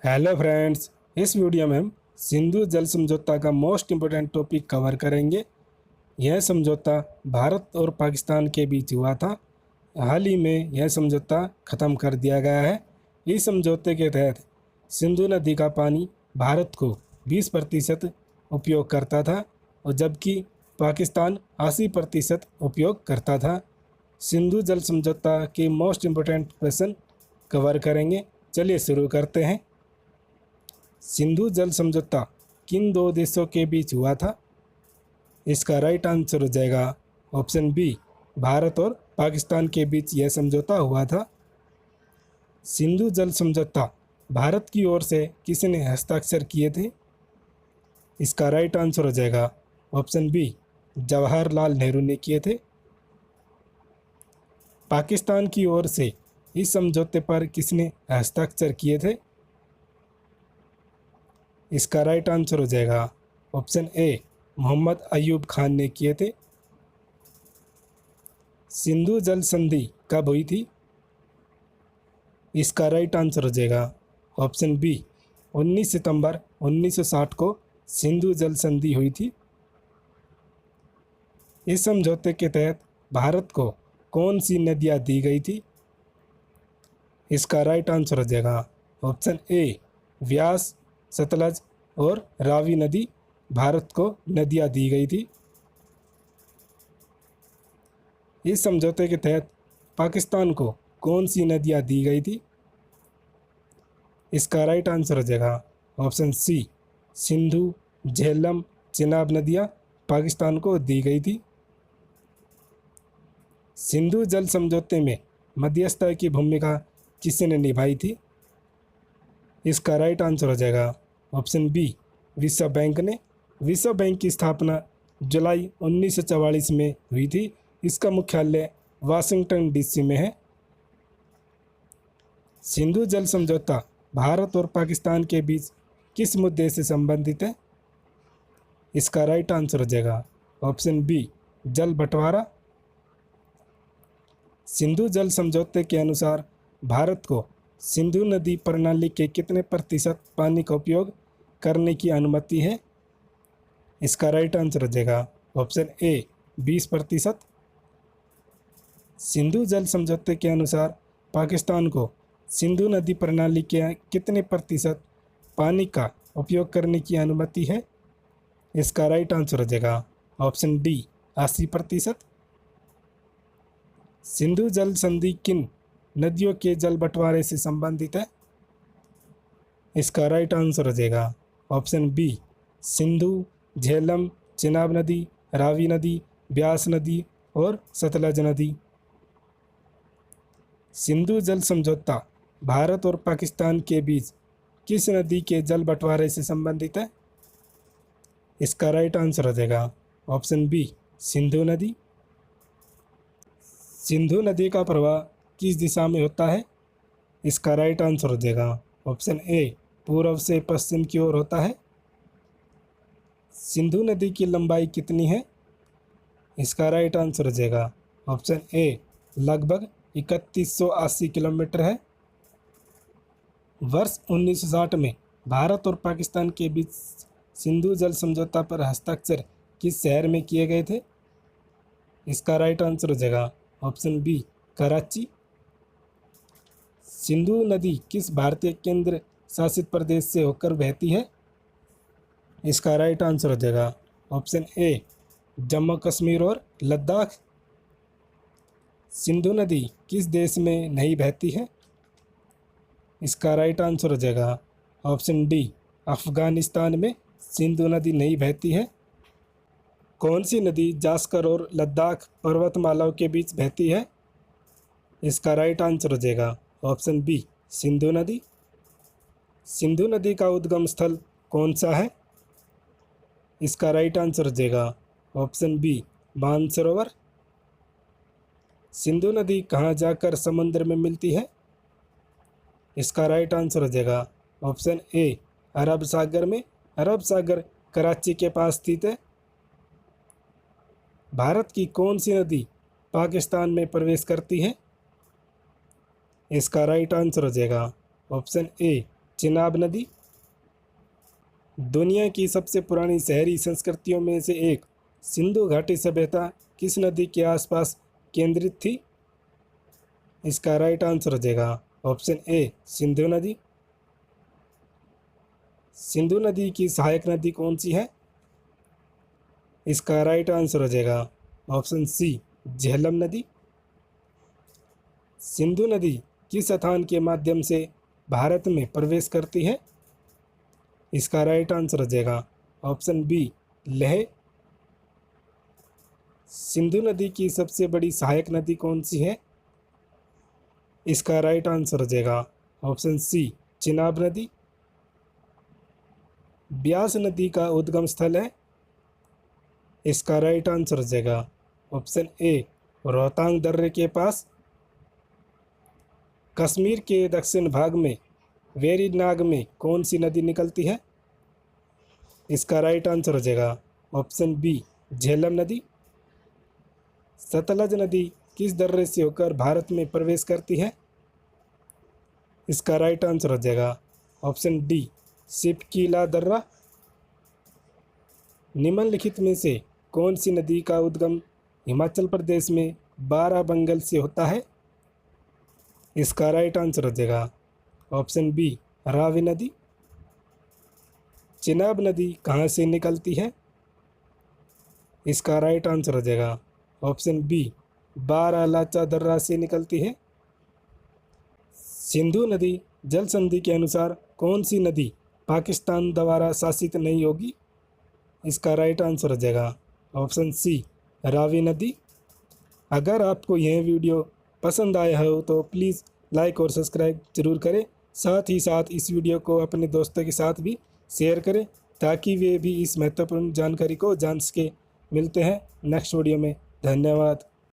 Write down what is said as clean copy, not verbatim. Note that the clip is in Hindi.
हेलो फ्रेंड्स, इस वीडियो में हम सिंधु जल समझौता का मोस्ट इम्पोर्टेंट टॉपिक कवर करेंगे। यह समझौता भारत और पाकिस्तान के बीच हुआ था। हाल ही में यह समझौता ख़त्म कर दिया गया है। इस समझौते के तहत सिंधु नदी का पानी भारत को 20% उपयोग करता था और जबकि पाकिस्तान 80% उपयोग करता था। सिंधु जल समझौता के मोस्ट इम्पोर्टेंट क्वेश्चन कवर करेंगे। चलिए शुरू करते हैं। सिंधु जल समझौता किन दो देशों के बीच हुआ था? इसका राइट आंसर हो जाएगा ऑप्शन बी, भारत और पाकिस्तान के बीच यह समझौता हुआ था। सिंधु जल समझौता भारत की ओर से किसने हस्ताक्षर किए थे? इसका राइट आंसर हो जाएगा ऑप्शन बी, जवाहरलाल नेहरू ने किए थे। पाकिस्तान की ओर से इस समझौते पर किसने हस्ताक्षर किए थे? इसका राइट आंसर हो जाएगा ऑप्शन ए, मोहम्मद अयूब खान ने किए थे। सिंधु जल संधि कब हुई थी? इसका राइट आंसर हो जाएगा ऑप्शन बी, 19 सितंबर 1960 को सिंधु जल संधि हुई थी। इस समझौते के तहत भारत को कौन सी नदियाँ दी गई थी? इसका राइट आंसर हो जाएगा ऑप्शन ए, व्यास, सतलज और रावी नदी भारत को नदियाँ दी गई थी। इस समझौते के तहत पाकिस्तान को कौन सी नदियाँ दी गई थी? इसका राइट आंसर हो जाएगा ऑप्शन सी, सिंधु, झेलम, चिनाब नदियाँ पाकिस्तान को दी गई थी। सिंधु जल समझौते में मध्यस्थता की भूमिका किसने निभाई थी? इसका राइट आंसर हो जाएगा ऑप्शन बी, विश्व बैंक ने। विश्व बैंक की स्थापना जुलाई 1944 में हुई थी। इसका मुख्यालय वाशिंगटन डीसी में है। सिंधु जल समझौता भारत और पाकिस्तान के बीच किस मुद्दे से संबंधित है? इसका राइट आंसर हो जाएगा ऑप्शन बी, जल बंटवारा। सिंधु जल समझौते के अनुसार भारत को सिंधु नदी प्रणाली के कितने प्रतिशत पानी का उपयोग करने की अनुमति है? इसका राइट आंसर हो जाएगा ऑप्शन ए, 20%। सिंधु जल समझौते के अनुसार पाकिस्तान को सिंधु नदी प्रणाली के कितने प्रतिशत पानी का उपयोग करने की अनुमति है? इसका राइट आंसर हो जाएगा ऑप्शन डी, 80%। सिंधु जल संधि किन नदियों के जल बंटवारे से संबंधित है? इसका राइट आंसर हो जाएगा ऑप्शन बी, सिंधु, झेलम, चिनाब नदी, रावी नदी, ब्यास नदी और सतलज नदी। सिंधु जल समझौता भारत और पाकिस्तान के बीच किस नदी के जल बंटवारे से संबंधित है? इसका राइट आंसर हो जाएगा ऑप्शन बी, सिंधु नदी। सिंधु नदी का प्रवाह किस दिशा में होता है? इसका राइट आंसर हो जाएगा ऑप्शन ए, पूर्व से पश्चिम की ओर होता है। सिंधु नदी की लंबाई कितनी है? इसका राइट आंसर हो जाएगा ऑप्शन ए, लगभग 3180 किलोमीटर है। वर्ष 1960 में भारत और पाकिस्तान के बीच सिंधु जल समझौता पर हस्ताक्षर किस शहर में किए गए थे? इसका राइट आंसर हो जाएगा ऑप्शन बी, कराची। सिंधु नदी किस भारतीय केंद्र शासित प्रदेश से होकर बहती है? इसका राइट आंसर हो जाएगा ऑप्शन ए, जम्मू कश्मीर और लद्दाख। सिंधु नदी किस देश में नहीं बहती है? इसका राइट आंसर हो जाएगा ऑप्शन डी, अफगानिस्तान में सिंधु नदी नहीं बहती है। कौन सी नदी जास्कर और लद्दाख पर्वतमालाओं के बीच बहती है? इसका राइट आंसर हो जाएगा ऑप्शन बी, सिंधु नदी। सिंधु नदी का उद्गम स्थल कौन सा है? इसका राइट आंसर हो जाएगा ऑप्शन बी, मानसरोवर। सिंधु नदी कहाँ जाकर समुद्र में मिलती है? इसका राइट आंसर हो जाएगा ऑप्शन ए, अरब सागर में। अरब सागर कराची के पास स्थित है। भारत की कौन सी नदी पाकिस्तान में प्रवेश करती है? इसका राइट आंसर हो जाएगा ऑप्शन ए, चिनाब नदी। दुनिया की सबसे पुरानी शहरी संस्कृतियों में से एक सिंधु घाटी सभ्यता किस नदी के आसपास केंद्रित थी? इसका राइट आंसर हो जाएगा ऑप्शन ए सिंधु नदी। सिंधु नदी की सहायक नदी कौन सी है? इसका राइट आंसर हो जाएगा ऑप्शन सी झेलम नदी। सिंधु नदी किस स्थान के माध्यम से भारत में प्रवेश करती है? इसका राइट आंसर हो जाएगा ऑप्शन बी लेह। सिंधु नदी की सबसे बड़ी सहायक नदी कौन सी है? इसका राइट आंसर हो जाएगा ऑप्शन सी चिनाब नदी। ब्यास नदी का उद्गम स्थल है? इसका राइट आंसर हो जाएगा ऑप्शन ए रोहतांग दर्रे के पास। कश्मीर के दक्षिण भाग में वेरीनाग में कौन सी नदी निकलती है? इसका राइट आंसर हो जाएगा ऑप्शन बी झेलम नदी। सतलज नदी किस दर्रे से होकर भारत में प्रवेश करती है? इसका राइट आंसर हो जाएगा ऑप्शन डी सिपकीला दर्रा। निम्नलिखित में से कौन सी नदी का उद्गम हिमाचल प्रदेश में बाराबंगल से होता है? इसका राइट आंसर हो जाएगा ऑप्शन बी रावी नदी। चिनाब नदी कहाँ से निकलती है? इसका राइट आंसर हो जाएगा ऑप्शन बी बारालाचा दर्रा से निकलती है। सिंधु नदी जल संधि के अनुसार कौन सी नदी पाकिस्तान द्वारा शासित नहीं होगी? इसका राइट आंसर हो जाएगा ऑप्शन सी रावी नदी। अगर आपको यह वीडियो पसंद आया हो तो प्लीज़ लाइक और सब्सक्राइब जरूर करें। साथ ही साथ इस वीडियो को अपने दोस्तों के साथ भी शेयर करें ताकि वे भी इस महत्वपूर्ण जानकारी को जान सके। मिलते हैं नेक्स्ट वीडियो में। धन्यवाद।